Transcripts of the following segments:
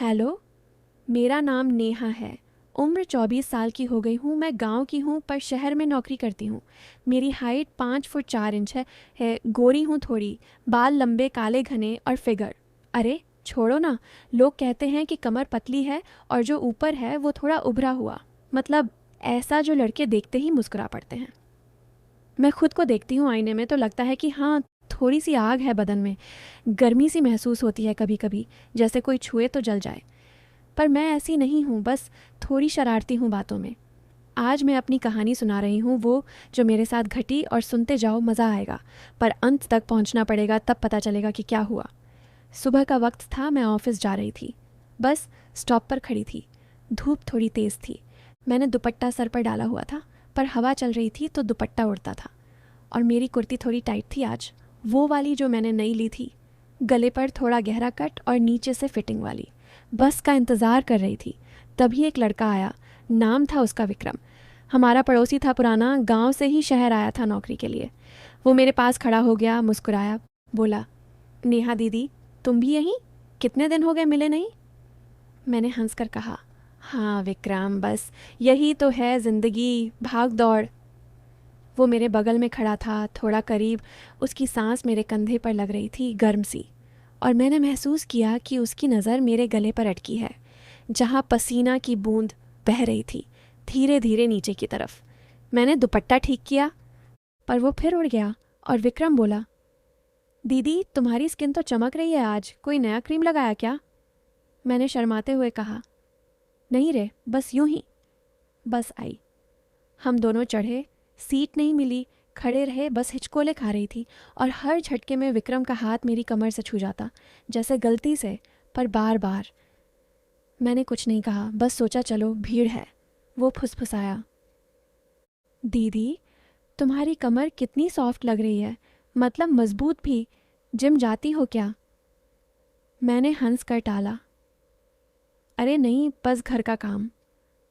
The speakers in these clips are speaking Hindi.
हेलो, मेरा नाम नेहा है। उम्र 24 साल की हो गई हूँ। मैं गांव की हूँ पर शहर में नौकरी करती हूँ। मेरी हाइट 5 फुट 4 इंच है। गोरी हूँ थोड़ी, बाल लंबे काले घने और फिगर। अरे छोड़ो ना, लोग कहते हैं कि कमर पतली है और जो ऊपर है वो थोड़ा उभरा हुआ। मतलब ऐसा जो लड़के देखते ही मुस्कुरा पड़ते हैं। मैं खुद को देखती हूँ आईने में तो लगता है कि हाँ, थोड़ी सी आग है बदन में। गर्मी सी महसूस होती है कभी कभी, जैसे कोई छुए तो जल जाए। पर मैं ऐसी नहीं हूँ, बस थोड़ी शरारती हूँ बातों में। आज मैं अपनी कहानी सुना रही हूँ, वो जो मेरे साथ घटी, और सुनते जाओ, मज़ा आएगा। पर अंत तक पहुँचना पड़ेगा, तब पता चलेगा कि क्या हुआ। सुबह का वक्त था, मैं ऑफिस जा रही थी। बस स्टॉप पर खड़ी थी। धूप थोड़ी तेज़ थी। मैंने दुपट्टा सर पर डाला हुआ था, पर हवा चल रही थी तो दुपट्टा उड़ता था। और मेरी कुर्ती थोड़ी टाइट थी आज, वो वाली जो मैंने नई ली थी। गले पर थोड़ा गहरा कट और नीचे से फिटिंग वाली। बस का इंतज़ार कर रही थी। तभी एक लड़का आया। नाम था उसका विक्रम। हमारा पड़ोसी था पुराना, गांव से ही शहर आया था नौकरी के लिए। वो मेरे पास खड़ा हो गया, मुस्कुराया, बोला, नेहा दीदी, तुम भी यहीं? कितने दिन हो गए मिले नहीं? मैंने हंसकर कहा, हाँ विक्रम, बस यही तो है ज़िंदगी, भाग दौड़। वो मेरे बगल में खड़ा था, थोड़ा करीब। उसकी सांस मेरे कंधे पर लग रही थी, गर्म सी। और मैंने महसूस किया कि उसकी नज़र मेरे गले पर अटकी है, जहाँ पसीना की बूंद बह रही थी, धीरे धीरे नीचे की तरफ। मैंने दुपट्टा ठीक किया, पर वो फिर उड़ गया। और विक्रम बोला, दीदी तुम्हारी स्किन तो चमक रही है आज, कोई नया क्रीम लगाया क्या? मैंने शर्माते हुए कहा, नहीं रे, बस यूं ही। बस आई। हम दोनों चढ़े। सीट नहीं मिली, खड़े रहे, बस हिचकोले खा रही थी। और हर झटके में विक्रम का हाथ मेरी कमर से छू जाता, जैसे गलती से, पर बार बार। मैंने कुछ नहीं कहा, बस सोचा चलो भीड़ है। वो फुसफुसाया, दीदी तुम्हारी कमर कितनी सॉफ्ट लग रही है, मतलब मजबूत भी। जिम जाती हो क्या? मैंने हंस कर टाला, अरे नहीं, बस घर का काम।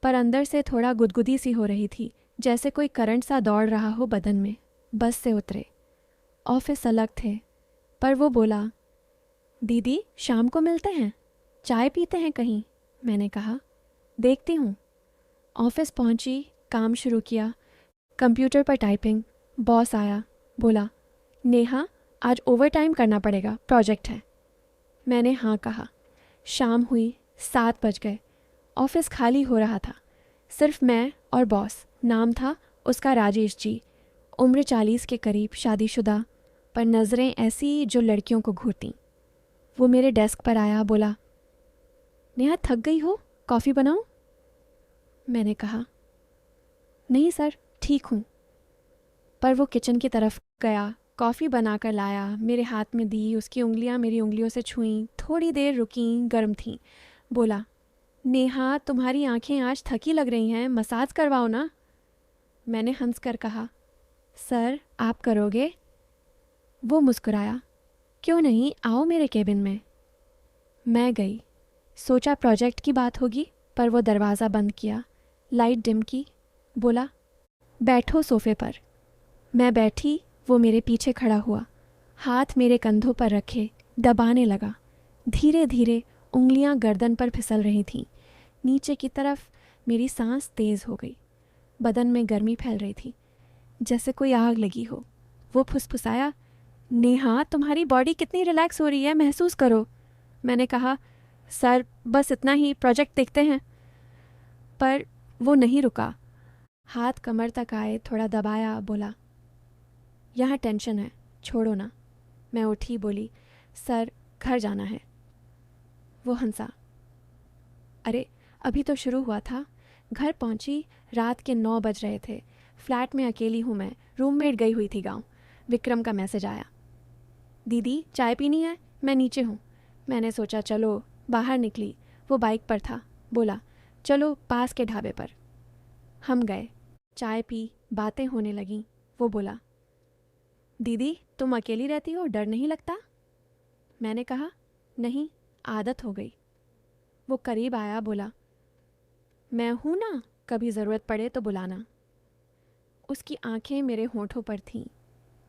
पर अंदर से थोड़ा गुदगुदी सी हो रही थी, जैसे कोई करंट सा दौड़ रहा हो बदन में। बस से उतरे। ऑफिस अलग थे, पर वो बोला, दीदी शाम को मिलते हैं, चाय पीते हैं कहीं। मैंने कहा, देखती हूँ। ऑफिस पहुंची, काम शुरू किया। कंप्यूटर पर टाइपिंग। बॉस आया, बोला, नेहा आज ओवर टाइम करना पड़ेगा, प्रोजेक्ट है। मैंने हाँ कहा। शाम हुई, 7 बज गए। ऑफिस खाली हो रहा था, सिर्फ मैं और बॉस। नाम था उसका राजेश जी। उम्र 40 के करीब, शादीशुदा, पर नज़रें ऐसी जो लड़कियों को घूरती। वो मेरे डेस्क पर आया, बोला, नेहा थक गई हो, कॉफ़ी बनाऊं? मैंने कहा, नहीं सर, ठीक हूँ। पर वो किचन की तरफ गया, कॉफ़ी बनाकर लाया, मेरे हाथ में दी। उसकी उंगलियां मेरी उंगलियों से छुईं, थोड़ी देर रुकीं, गर्म थीं। बोला, नेहा तुम्हारी आंखें आज थकी लग रही हैं, मसाज करवाओ ना। मैंने हंस कर कहा, सर आप करोगे? वो मुस्कुराया, क्यों नहीं, आओ मेरे केबिन में। मैं गई। सोचा प्रोजेक्ट की बात होगी, पर वो दरवाज़ा बंद किया, लाइट डिम की, बोला, बैठो सोफे पर। मैं बैठी। वो मेरे पीछे खड़ा हुआ, हाथ मेरे कंधों पर रखे, दबाने लगा। धीरे धीरे उंगलियां गर्दन पर फिसल रही थीं, नीचे की तरफ। मेरी सांस तेज़ हो गई, बदन में गर्मी फैल रही थी, जैसे कोई आग लगी हो। वो फुसफुसाया, नेहा तुम्हारी बॉडी कितनी रिलैक्स हो रही है, महसूस करो। मैंने कहा, सर बस इतना ही, प्रोजेक्ट देखते हैं। पर वो नहीं रुका। हाथ कमर तक आए, थोड़ा दबाया, बोला, यहाँ टेंशन है, छोड़ो ना। मैं उठी, बोली, सर घर जाना है। वो हंसा, अरे अभी तो शुरू हुआ था। घर पहुंची, रात के 9 बज रहे थे। फ्लैट में अकेली हूँ मैं, रूममेट गई हुई थी गांव। विक्रम का मैसेज आया, दीदी चाय पीनी है, मैं नीचे हूँ। मैंने सोचा चलो, बाहर निकली। वो बाइक पर था, बोला, चलो पास के ढाबे पर। हम गए, चाय पी, बातें होने लगीं। वो बोला, दीदी तुम अकेली रहती हो, डर नहीं लगता? मैंने कहा, नहीं, आदत हो गई। वो करीब आया, बोला, मैं हूँ ना, कभी ज़रूरत पड़े तो बुलाना। उसकी आंखें मेरे होंठों पर थीं।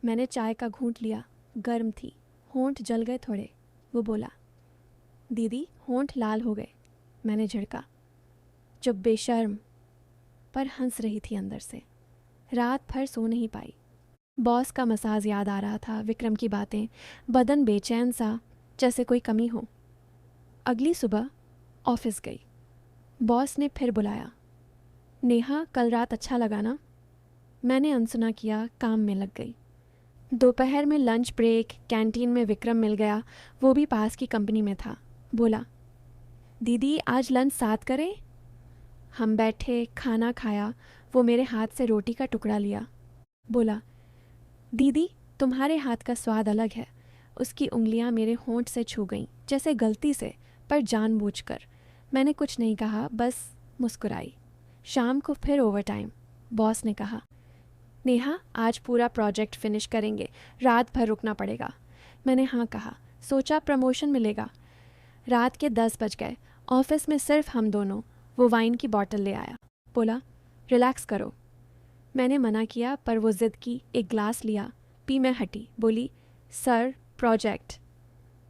मैंने चाय का घूंट लिया, गर्म थी, होंठ जल गए थोड़े। वो बोला, दीदी होंठ लाल हो गए। मैंने झिड़का। चुप बेशर्म। पर हंस रही थी अंदर से। रात भर सो नहीं पाई। बॉस का मसाज याद आ रहा था, विक्रम की बातें, बदन बेचैन सा जैसे कोई कमी हो। अगली सुबह ऑफिस गई। बॉस ने फिर बुलाया। नेहा, कल रात अच्छा लगा ना? मैंने अनसुना किया, काम में लग गई। दोपहर में लंच ब्रेक, कैंटीन में विक्रम मिल गया, वो भी पास की कंपनी में था। बोला, दीदी आज लंच साथ करें? हम बैठे, खाना खाया। वो मेरे हाथ से रोटी का टुकड़ा लिया। बोला, दीदी तुम्हारे हाथ का स्वाद अलग है। उसकी उंगलियां मेरे होंठ से छू गईं, जैसे गलती से, पर जानबूझकर। मैंने कुछ नहीं कहा, बस मुस्कुराई। शाम को फिर ओवरटाइम। बॉस ने कहा, नेहा आज पूरा प्रोजेक्ट फिनिश करेंगे, रात भर रुकना पड़ेगा। मैंने हाँ कहा, सोचा प्रमोशन मिलेगा। रात के 10 बज गए। ऑफिस में सिर्फ हम दोनों। वो वाइन की बॉटल ले आया। बोला, रिलैक्स करो। मैंने मना किया, पर वो ज़िद की। एक ग्लास लिया, पी। मैं हटी, बोली, सर प्रोजेक्ट।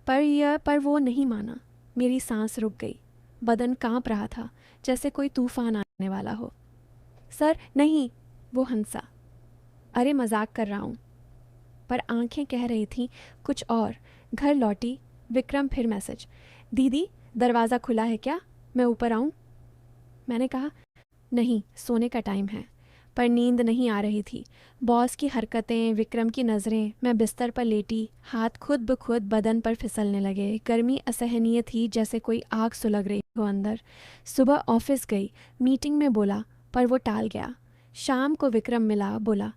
पर वो नहीं माना। मेरी सांस रुक गई। बदन कांप रहा था, जैसे कोई तूफान आने वाला हो। सर नहीं। वो हंसा। अरे मजाक कर रहा हूँ। पर आंखें कह रही थीं कुछ और। घर लौटी। विक्रम फिर मैसेज, दीदी दरवाज़ा खुला है क्या? मैं ऊपर आऊँ? मैंने कहा, नहीं, सोने का टाइम है। पर नींद नहीं आ रही थी। बॉस की हरकतें, विक्रम की नज़रें। मैं बिस्तर पर लेटी, हाथ खुद ब खुद बदन पर फिसलने लगे। गर्मी असहनीय थी, जैसे कोई आग सुलग रही हो अंदर। सुबह ऑफिस गई, मीटिंग में बोला, पर वो टाल गया। शाम को विक्रम मिला, बोला,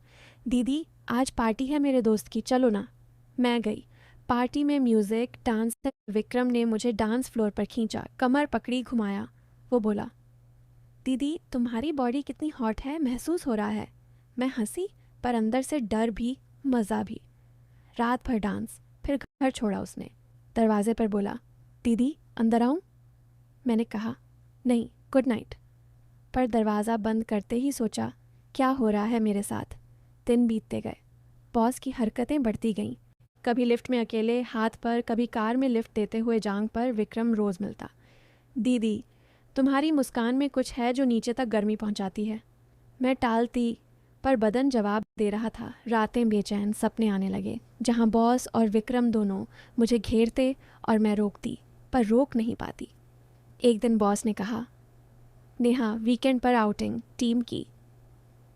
दीदी आज पार्टी है मेरे दोस्त की, चलो ना। मैं गई। पार्टी में म्यूज़िक, डांस। विक्रम ने मुझे डांस फ्लोर पर खींचा, कमर पकड़ी, घुमाया। वो बोला, दीदी तुम्हारी बॉडी कितनी हॉट है, महसूस हो रहा है। मैं हंसी, पर अंदर से डर भी, मज़ा भी। रात भर डांस। फिर घर छोड़ा उसने। दरवाजे पर बोला, दीदी अंदर आऊँ? मैंने कहा, नहीं, गुड नाइट। पर दरवाज़ा बंद करते ही सोचा, क्या हो रहा है मेरे साथ? दिन बीतते गए। बॉस की हरकतें बढ़ती गईं। कभी लिफ्ट में अकेले हाथ पर, कभी कार में लिफ्ट देते हुए जांग पर। विक्रम रोज़ मिलता। दीदी तुम्हारी मुस्कान में कुछ है जो नीचे तक गर्मी पहुंचाती है। मैं टालती, पर बदन जवाब दे रहा था। रातें बेचैन, सपने आने लगे, जहां बॉस और विक्रम दोनों मुझे घेरते और मैं रोकती, पर रोक नहीं पाती। एक दिन बॉस ने कहा, नेहा वीकेंड पर आउटिंग टीम की।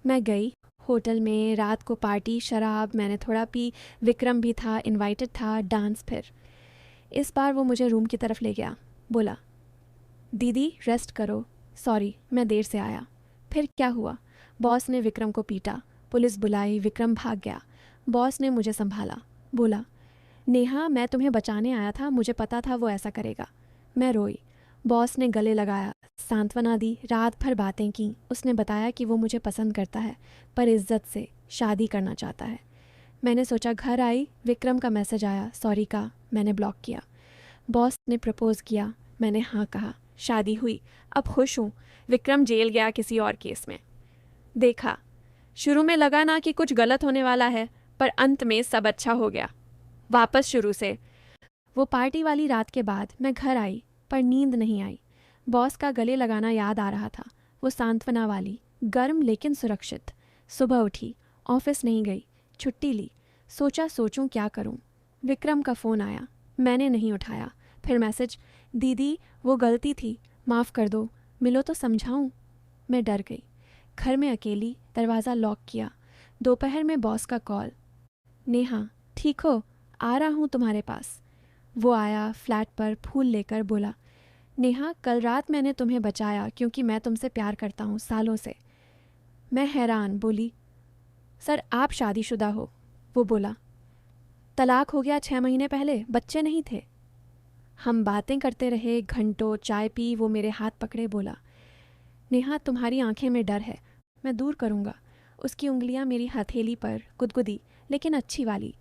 मैं गई। होटल में रात को पार्टी, शराब। मैंने थोड़ा पी। विक्रम भी था, इनवाइटेड था। डांस। फिर इस बार वो मुझे रूम की तरफ ले गया। बोला, दीदी रेस्ट करो, सॉरी मैं देर से आया। फिर क्या हुआ? बॉस ने विक्रम को पीटा। पुलिस बुलाई। विक्रम भाग गया। बॉस ने मुझे संभाला। बोला, नेहा मैं तुम्हें बचाने आया था, मुझे पता था वो ऐसा करेगा। मैं रोई। बॉस ने गले लगाया, सांत्वना दी। रात भर बातें की। उसने बताया कि वो मुझे पसंद करता है, पर इज्जत से, शादी करना चाहता है। मैंने सोचा। घर आई, विक्रम का मैसेज आया, सॉरी का। मैंने ब्लॉक किया। बॉस ने प्रपोज किया, मैंने हाँ कहा। शादी हुई। अब खुश हूँ। विक्रम जेल गया किसी और केस में। देखा, शुरू में लगा ना कि कुछ गलत होने वाला है, पर अंत में सब अच्छा हो गया। वापस शुरू से। वो पार्टी वाली रात के बाद मैं घर आई, पर नींद नहीं आई। बॉस का गले लगाना याद आ रहा था, वो सांत्वना वाली, गर्म लेकिन सुरक्षित। सुबह उठी, ऑफिस नहीं गई, छुट्टी ली। सोचा सोचूं क्या करूं। विक्रम का फ़ोन आया, मैंने नहीं उठाया। फिर मैसेज, दीदी वो गलती थी, माफ़ कर दो, मिलो तो समझाऊं। मैं डर गई। घर में अकेली, दरवाज़ा लॉक किया। दोपहर में बॉस का कॉल, नेहा ठीक हो, आ रहा हूँ तुम्हारे पास। वो आया फ्लैट पर, फूल लेकर। बोला, नेहा कल रात मैंने तुम्हें बचाया क्योंकि मैं तुमसे प्यार करता हूँ, सालों से। मैं हैरान, बोली, सर आप शादीशुदा हो? वो बोला, तलाक हो गया 6 महीने पहले, बच्चे नहीं थे। हम बातें करते रहे घंटों, चाय पी। वो मेरे हाथ पकड़े। बोला, नेहा तुम्हारी आंखें में डर है, मैं दूर करूँगा। उसकी उंगलियां मेरी हथेली पर, गुदगुदी लेकिन अच्छी वाली।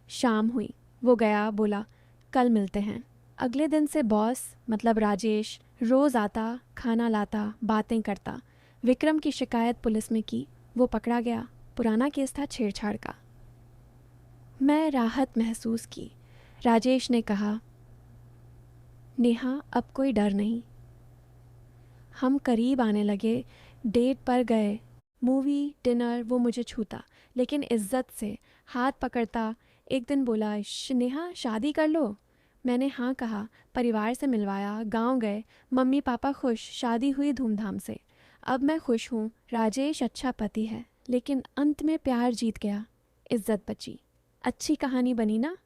शाम हुई, वो गया। बोला, कल मिलते हैं। अगले दिन से बॉस, मतलब राजेश, रोज़ आता, खाना लाता, बातें करता। विक्रम की शिकायत पुलिस में की, वो पकड़ा गया। पुराना केस था छेड़छाड़ का। मैं राहत महसूस की। राजेश ने कहा, नेहा, अब कोई डर नहीं। हम करीब आने लगे, डेट पर गए, मूवी, डिनर। वो मुझे छूता लेकिन इज्जत से, हाथ पकड़ता। एक दिन बोला, नेहा शादी कर लो। मैंने हाँ कहा, परिवार से मिलवाया, गांव गए, मम्मी पापा खुश, शादी हुई धूमधाम से। अब मैं खुश हूँ, राजेश अच्छा पति है, लेकिन अंत में प्यार जीत गया, इज्जत बची। अच्छी कहानी बनी ना।